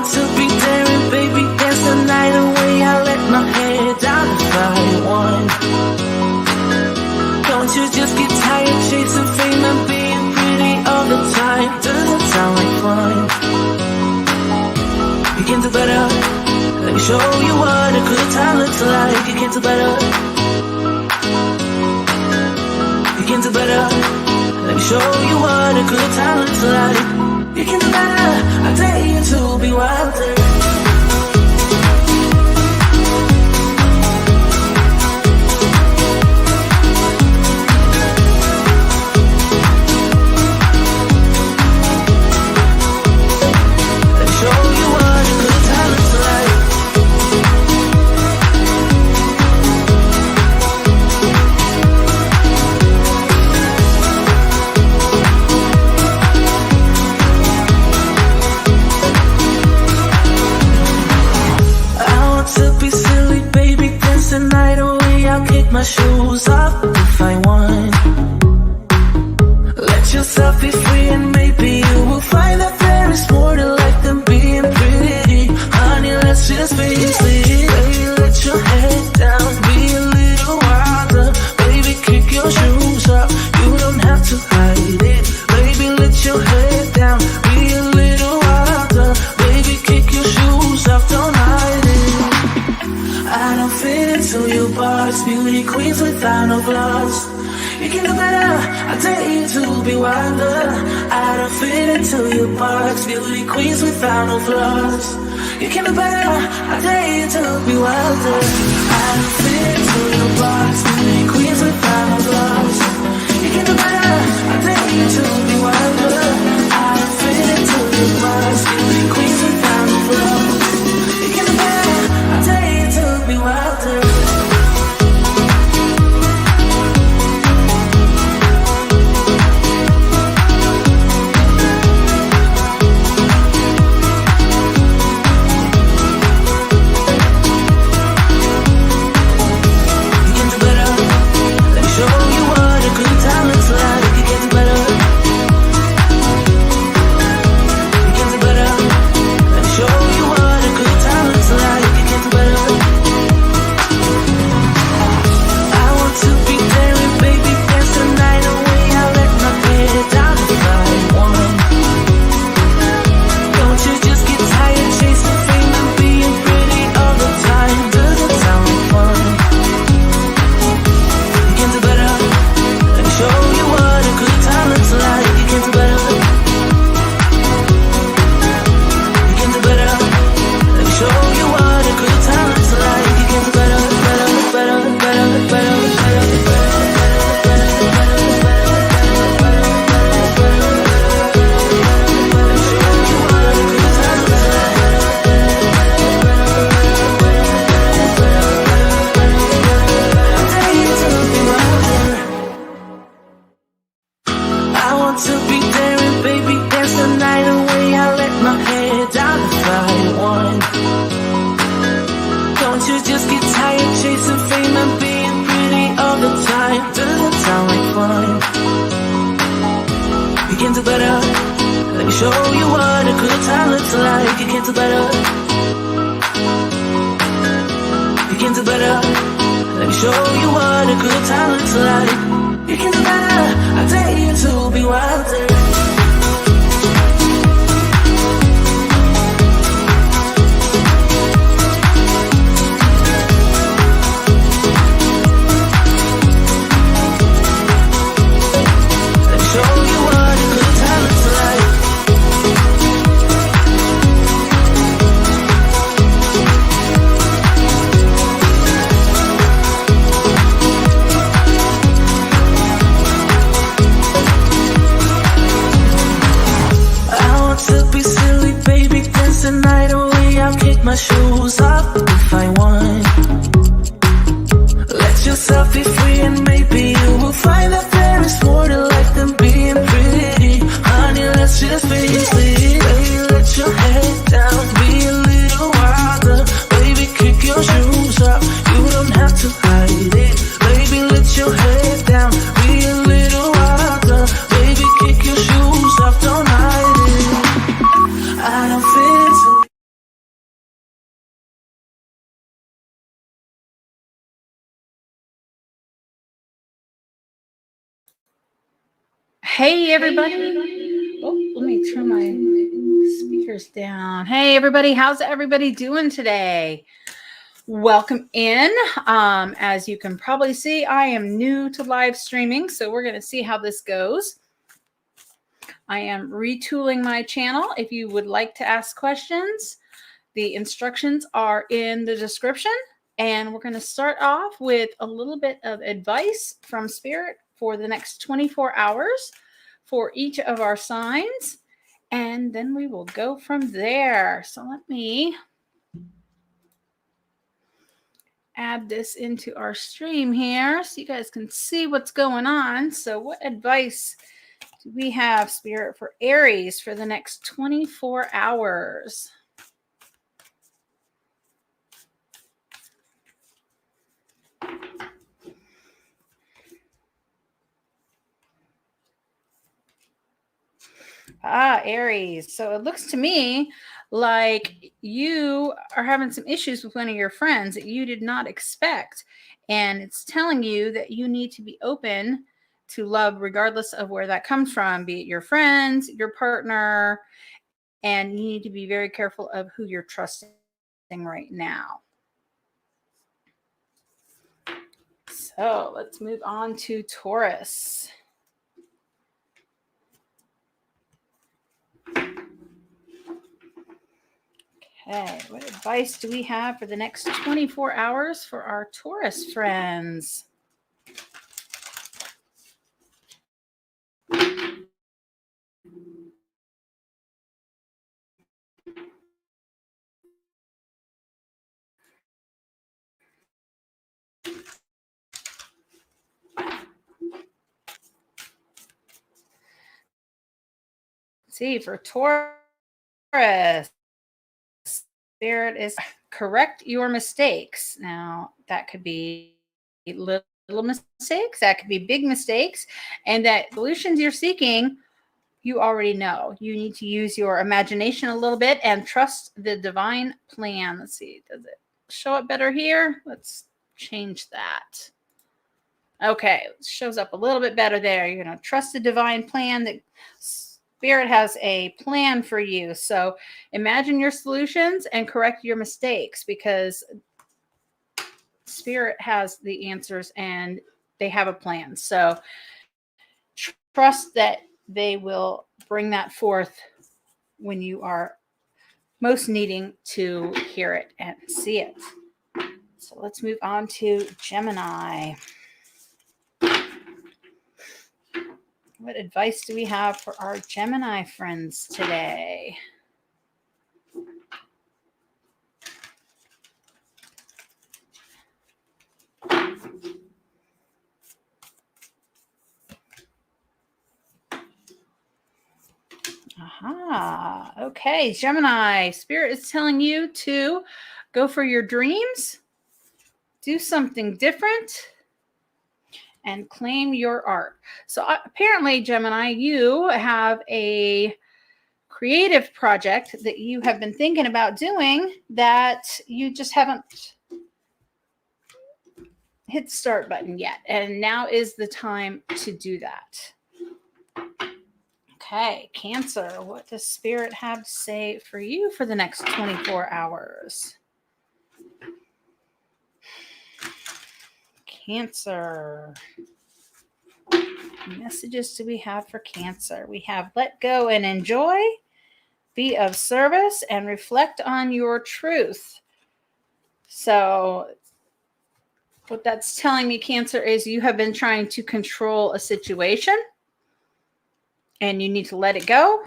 want to be daring, baby, dance the night away. I let my hair down if I want. Don't you just get tired chasing fame and being pretty all the time? Doesn't sound like fun. You can do better. Let me show you what a good time looks like. You can do better. You can do better. Let me show you what a good time looks like. You can do better. I dare you to be wilder. My shoes off if I want. Let yourself be free and maybe you will find that there is more to life than being pretty. Honey, let's just face it. Baby, let your head down, be a little wilder. Baby, kick your shoes up, you don't have to hide it. Baby, let your head down, be a little wilder. Baby, kick your shoes up, don't hide it. I don't fit into your box, beauty queens without no flaws. You can do better, I dare you to be wilder. I don't fit into your box, beauty queens without no flaws. You can do better, I dare you to be wilder. I don't fit into your box, beauty queens without no flaws. You can do better, I dare you to be wilder. I don't fit into your box, beauty queens without no flaws. You can do better, I dare you to be wilder. My shoes off if I want. Let yourself be free and maybe you will find that there is more to life than being pretty. Honey, let's just face it. Baby, let your head down, be a little wilder. Baby, kick your shoes up, you don't have to hide it. Baby, let your head down, be a little wilder. Baby, kick your shoes up, don't hide it. I don't fit into Hey, everybody. Oh, let me turn my speakers down. Hey, everybody. How's everybody doing today? Welcome in. As you can probably see, I am new to live streaming, so we're going to see how this goes. I am retooling my channel. If you would like to ask questions, the instructions are in the description. And we're going to start off with a little bit of advice from Spirit for the next 24 hours for each of our signs. And then we will go from there. So let me add this into our stream here so you guys can see what's going on. So what advice do we have, Spirit, for Aries for the next 24 hours? Aries. So it looks to me like you are having some issues with one of your friends that you did not expect. And it's telling you that you need to be open to love regardless of where that comes from, be it your friends, your partner, and you need to be very careful of who you're trusting right now. So let's move on to Taurus. Okay, what advice do we have for the next 24 hours for our Taurus friends? See, for Taurus, Spirit is correct your mistakes. Now, that could be little mistakes, that could be big mistakes, and that solutions you're seeking, you already know. You need to use your imagination a little bit and trust the divine plan. Let's see, does it show up better here? Let's change that. Okay, it shows up a little bit better there. You're going to trust the divine plan. That Spirit has a plan for you. So imagine your solutions and correct your mistakes, because Spirit has the answers and they have a plan. So trust that they will bring that forth when you are most needing to hear it and see it. So let's move on to Gemini. What advice do we have for our Gemini friends today? Aha. Okay, Gemini. Spirit is telling you to go for your dreams, do something different, and claim your art. So apparently, Gemini, you have a creative project that you have been thinking about doing that you just haven't hit the start button yet. And now is the time to do that. Okay, Cancer, what does Spirit have to say for you for the next 24 hours? Cancer. What messages do we have for Cancer? We have let go and enjoy, be of service, and reflect on your truth. So what that's telling me, Cancer, is you have been trying to control a situation and you need to let it go.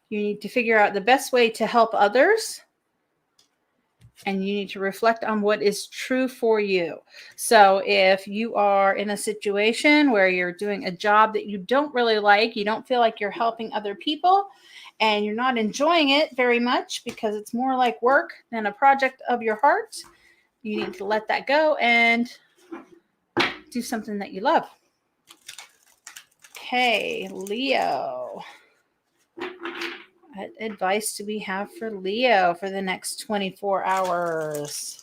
You need to figure out the best way to help others. And you need to reflect on what is true for you. So if you are in a situation where you're doing a job that you don't really like, you don't feel like you're helping other people, and you're not enjoying it very much because it's more like work than a project of your heart, you need to let that go and do something that you love. Okay, Leo. What advice do we have for Leo for the next 24 hours?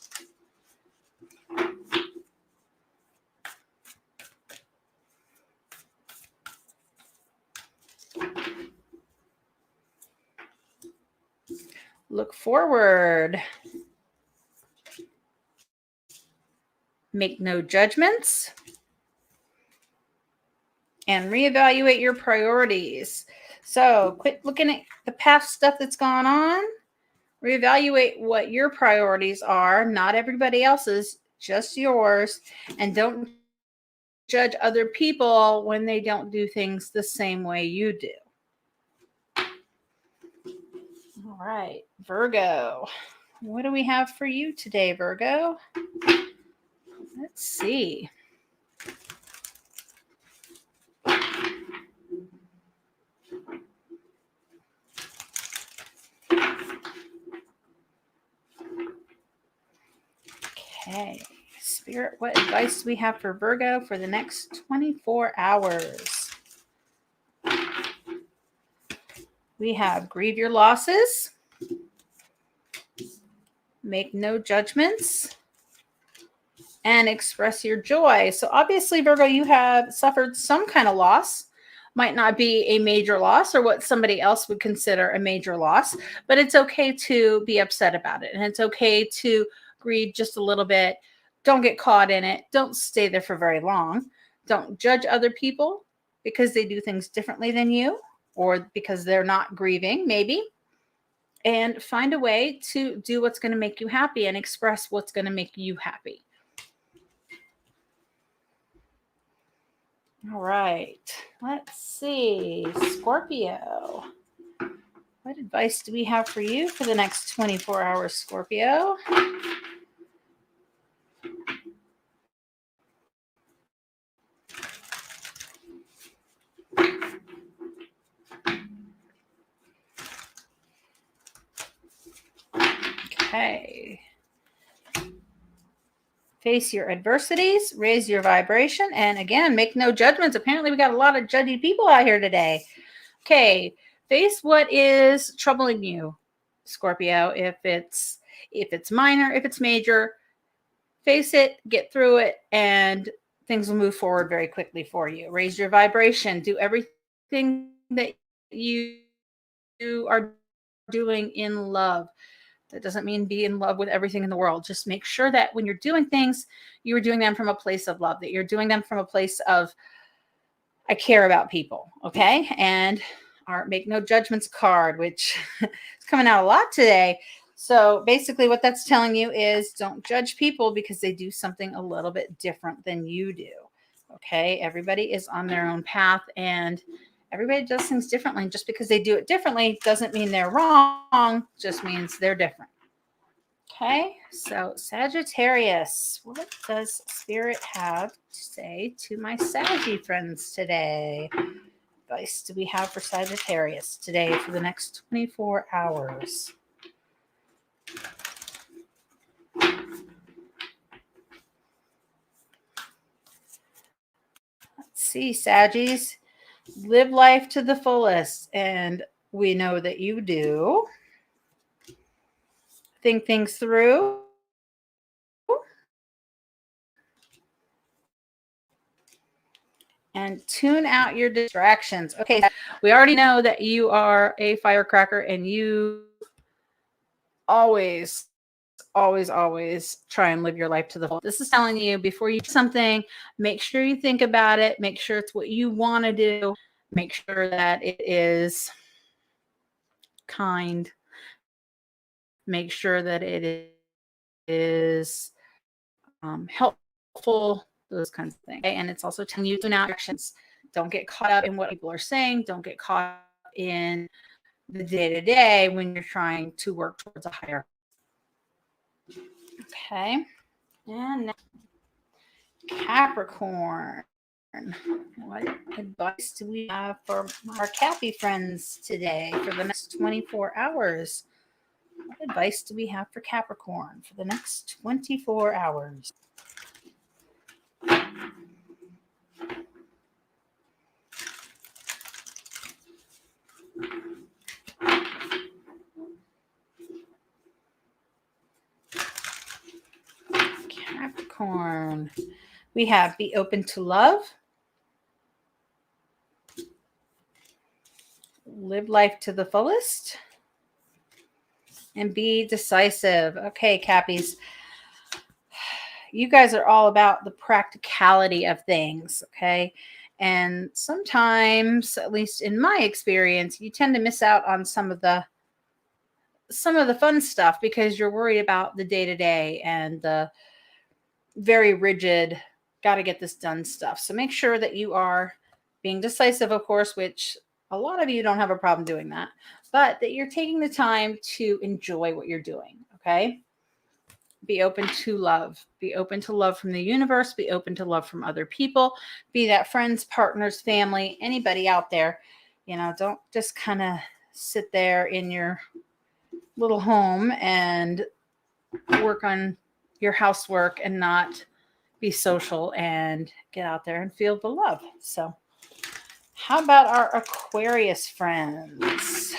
Look forward. Make no judgments. And reevaluate your priorities. So quit looking at the past stuff that's gone on. Reevaluate what your priorities are, not everybody else's, just yours. And don't judge other people when they don't do things the same way you do. All right, Virgo. What do we have for you today, Virgo? Let's see. Okay. Spirit, what advice do we have for Virgo for the next 24 hours? We have grieve your losses. Make no judgments. And express your joy. So obviously, Virgo, you have suffered some kind of loss. Might not be a major loss or what somebody else would consider a major loss, but it's okay to be upset about it. And it's okay to grieve just a little bit. Don't get caught in it. Don't stay there for very long. Don't judge other people because they do things differently than you or because they're not grieving, maybe. And find a way to do what's going to make you happy and express what's going to make you happy. All right, let's see. Scorpio. What advice do we have for you for the next 24 hours, Scorpio? Okay. Face your adversities, raise your vibration, and again, make no judgments. Apparently, we got a lot of judgy people out here today. Okay, face what is troubling you, Scorpio. If it's minor, if it's major, face it, get through it, and things will move forward very quickly for you. Raise your vibration. Do everything that you are doing in love. That doesn't mean be in love with everything in the world. Just make sure that when you're doing things, you're doing them from a place of love, that you're doing them from a place of, I care about people, okay? And our make no judgments card, which is coming out a lot today. So basically what that's telling you is don't judge people because they do something a little bit different than you do, okay? Everybody is on their own path and everybody does things differently. And just because they do it differently doesn't mean they're wrong, just means they're different. Okay, so Sagittarius, what does Spirit have to say to my Saggy friends today? Advice do we have for Sagittarius today for the next 24 hours? Let's see, Saggies. Live life to the fullest, and we know that you do. Think things through. And tune out your distractions. Okay, we already know that you are a firecracker and you always try and live your life to the full. This is telling you before you do something, make sure you think about it. Make sure it's what you want to do. Make sure that it is kind. Make sure that it is helpful, those kinds of things. Okay? And it's also telling you to now actions. Don't get caught up in what people are saying. Don't get caught in the day-to-day when you're trying to work towards a higher. Okay. And now, Capricorn. What advice do we have for our Cappy friends today for the next 24 hours? What advice do we have for Capricorn for the next 24 hours? Capricorn. We have be open to love. Live life to the fullest. and be decisive. Okay, Cappies. You guys are all about the practicality of things, okay? And sometimes, at least in my experience, you tend to miss out on some of the fun stuff because you're worried about the day-to-day and the very rigid, got to get this done stuff. So make sure that you are being decisive, of course, which a lot of you don't have a problem doing that, but that you're taking the time to enjoy what you're doing, okay? Be open to love. Be open to love from the universe. Be open to love from other people. Be that friends, partners, family, anybody out there. You know, don't just kind of sit there in your little home and work on your housework and not be social and get out there and feel the love. So, how about our Aquarius friends?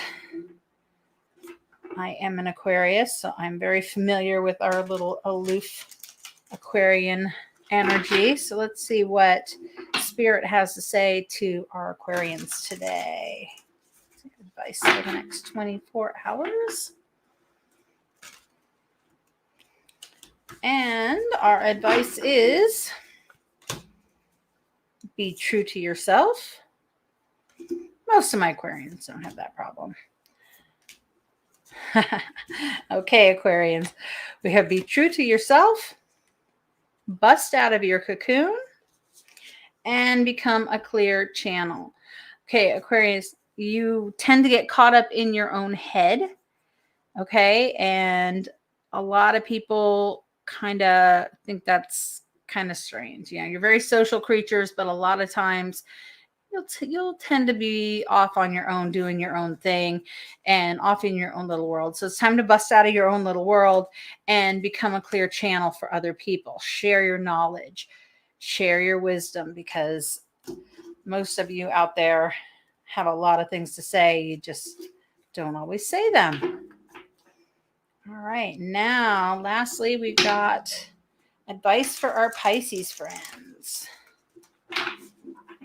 I am an Aquarius, so I'm very familiar with our little aloof Aquarian energy. So let's see what Spirit has to say to our Aquarians today. Advice for the next 24 hours. And our advice is be true to yourself. Most of my Aquarians don't have that problem. Okay, Aquarians. We have be true to yourself, bust out of your cocoon, and become a clear channel. Okay, Aquarius, you tend to get caught up in your own head. Okay, and a lot of people kind of think that's kind of strange. You know, you're very social creatures, but a lot of times you'll tend to be off on your own, doing your own thing and off in your own little world. So it's time to bust out of your own little world and become a clear channel for other people. Share your knowledge, share your wisdom, because most of you out there have a lot of things to say. You just don't always say them. All right. Now, lastly, we've got advice for our Pisces friends.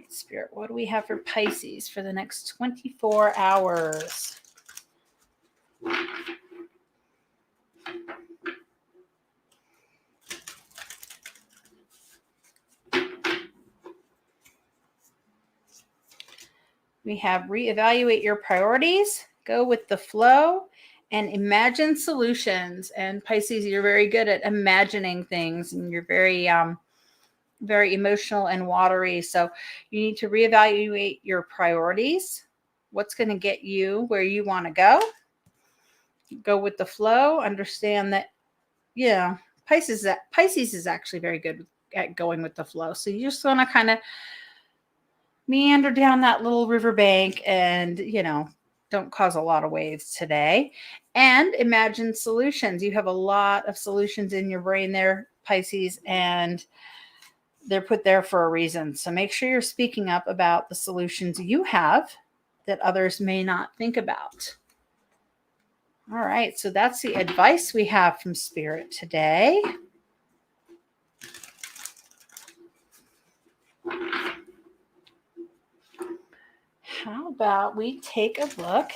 Spirit, what do we have for Pisces for the next 24 hours? We have reevaluate your priorities, go with the flow, and imagine solutions. And Pisces, you're very good at imagining things, and you're very very emotional and watery. So you need to reevaluate your priorities. What's going to get you where you want to go? Go with the flow. Understand that, yeah, Pisces is actually very good at going with the flow. So you just want to kind of meander down that little riverbank and, you know, don't cause a lot of waves today. And imagine solutions. You have a lot of solutions in your brain there, Pisces, and they're put there for a reason. So make sure you're speaking up about the solutions you have that others may not think about. All right, so that's the advice we have from Spirit today. How about we take a look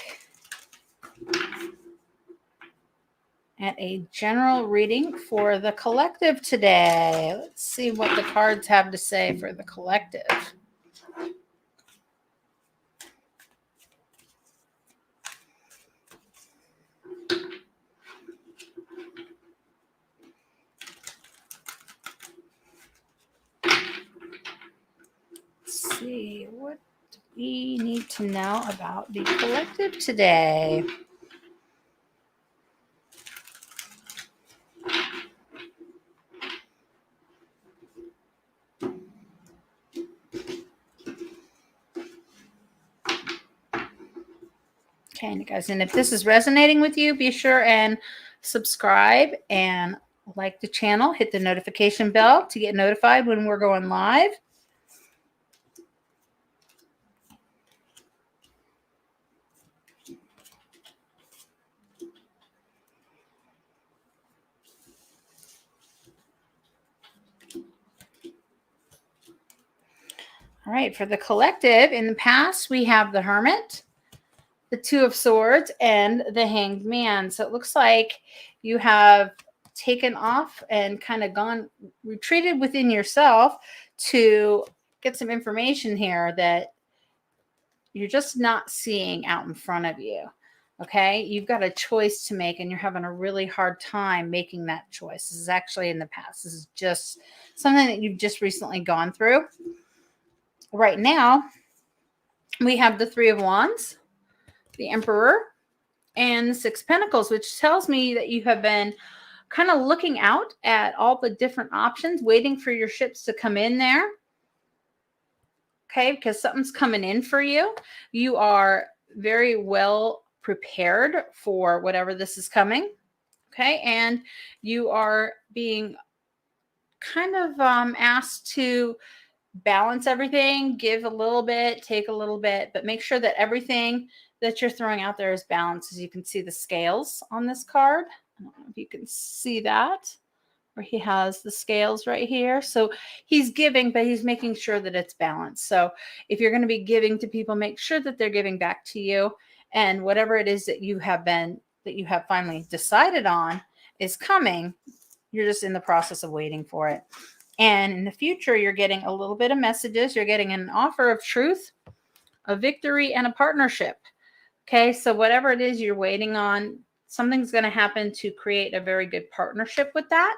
at a general reading for the collective today. Let's see what the cards have to say for the collective. Let's see, what do we need to know about the collective today? Okay, guys, and if this is resonating with you, be sure and subscribe and like the channel. Hit the notification bell to get notified when we're going live. All right, for the collective, in the past, we have the Hermit, the Two of Swords, and the Hanged Man. So it looks like you have taken off and kind of retreated within yourself to get some information here that you're just not seeing out in front of you. Okay, you've got a choice to make and you're having a really hard time making that choice. This is actually in the past. This is just something that you've just recently gone through. Right now, we have the Three of Wands, the Emperor, and the Six of Pentacles, which tells me that you have been kind of looking out at all the different options, waiting for your ships to come in there. Okay, because something's coming in for you. You are very well prepared for whatever this is coming. Okay, and you are being kind of asked to balance everything, give a little bit, take a little bit, but make sure that everything that you're throwing out there is balanced. As you can see the scales on this card. I don't know if you can see that, where he has the scales right here. So he's giving, but he's making sure that it's balanced. So if you're going to be giving to people, make sure that they're giving back to you, and whatever it is that you have finally decided on is coming, you're just in the process of waiting for it. And in the future, you're getting a little bit of messages. You're getting an offer of truth, a victory, and a partnership. Okay, so whatever it is you're waiting on, something's going to happen to create a very good partnership with that.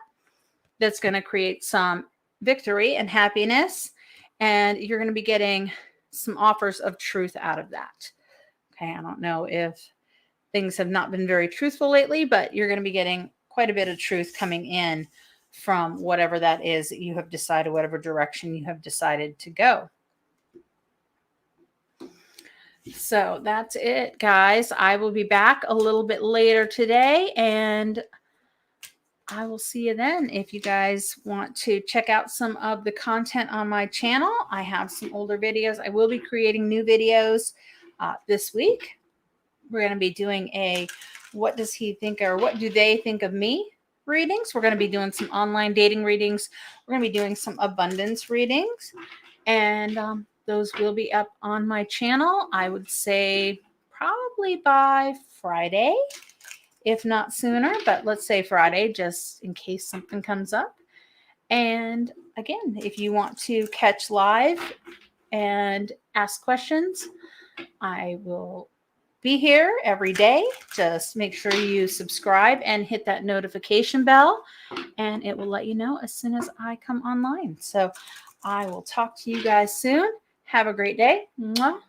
That's going to create some victory and happiness. And you're going to be getting some offers of truth out of that. Okay, I don't know if things have not been very truthful lately, but you're going to be getting quite a bit of truth coming in from whatever that is that you have decided, whatever direction you have decided to go. So that's it, guys. I will be back a little bit later today, and I will see you then. If you guys want to check out some of the content on my channel, I have some older videos. I will be creating new videos this week. We're going to be doing a what does he think, or what do they think of me readings. We're going to be doing some online dating readings. We're going to be doing some abundance readings, and those will be up on my channel, I would say probably by Friday, if not sooner, but let's say Friday, just in case something comes up. And again, if you want to catch live and ask questions, I will be here every day. Just make sure you subscribe and hit that notification bell, and it will let you know as soon as I come online. So I will talk to you guys soon. Have a great day. Mwah.